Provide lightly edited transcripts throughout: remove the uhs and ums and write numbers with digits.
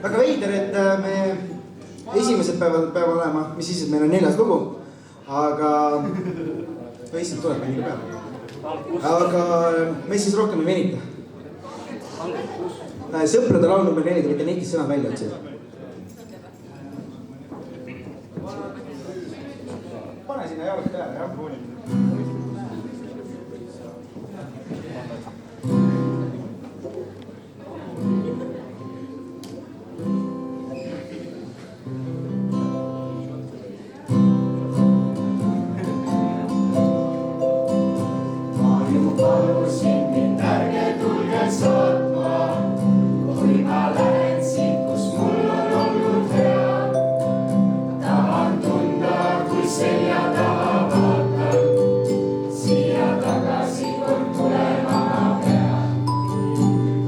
väga veider, et me esimesed päevad olema, mis siis, et meil on 4. lugu, aga issand tuleb meil peale. Aga me siis rohkem ei venita. Sõprade laul number 4, te võite netist sõnad välja otsida. Pane sinna jalad peale, jah? Palusin mind ärge tulge saatma, kui ma lähen siit, kus mul on olnud hea. Tahan tunda, kui selja taha vaatan, siia tagasi kord tulema ma pean.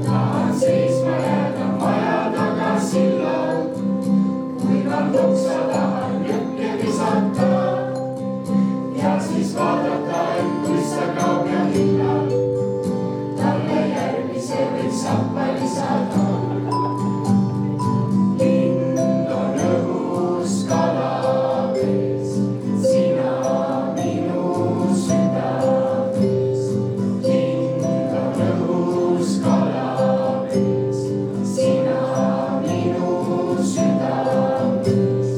Tahan seisma jääda maja taga sillal, kui ma tuksa tahan jõkke visata ja siis vaadata, et kui sa kaob ja hinnal sappa lisada. Lind on õhus kalavees, sina minu südames. Lind on õhus kalavees, sina minu südames.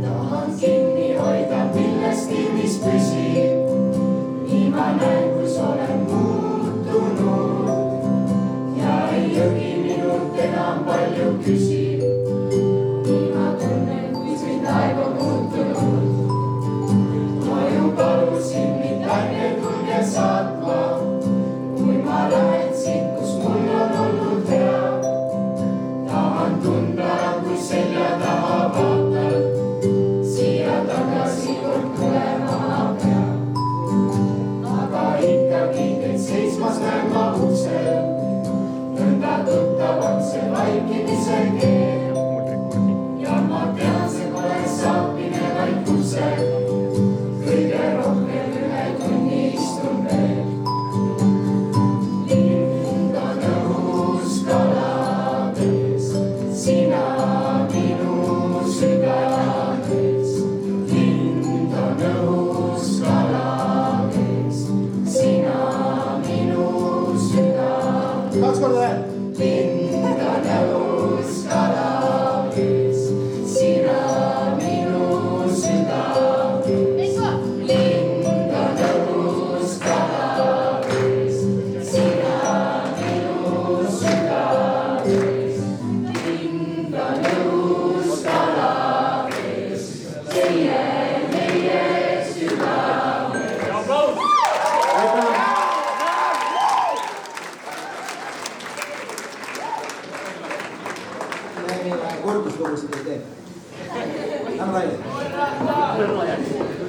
Tahan kinni hoida millestki, mis püsib, nii ma näen, kus olen muutunud ja ei jõgi minult enam palju küsib. Nii ma tunnen, kuis mind aeg on muutunud. Ma ju palusin mind ärge tulge saatma, kui ma lähen siit, kus mul on olnud hea. Tahan tunda, kui selja taha vaatan, siia tagasi kord tulema ma pean. Ikkagi teid seismas näen ma uksel, nõnda tuttavaks see vaikimise keel. Ja ma tean, see pole saapine, vaid kutse, kõige rohkem 1 tunni istun veel. Lind on õhus kalavees, sina minu südames. Lind on õhus kalavees, sina minu südames. 2 korda veel. Lind on õhus kalavees, sina minu südames. Lind on õhus kalavees, sina minu südames. Lind on õhus kalavees, meie südames. Korpuslugusid ei tee. Lähme laiali.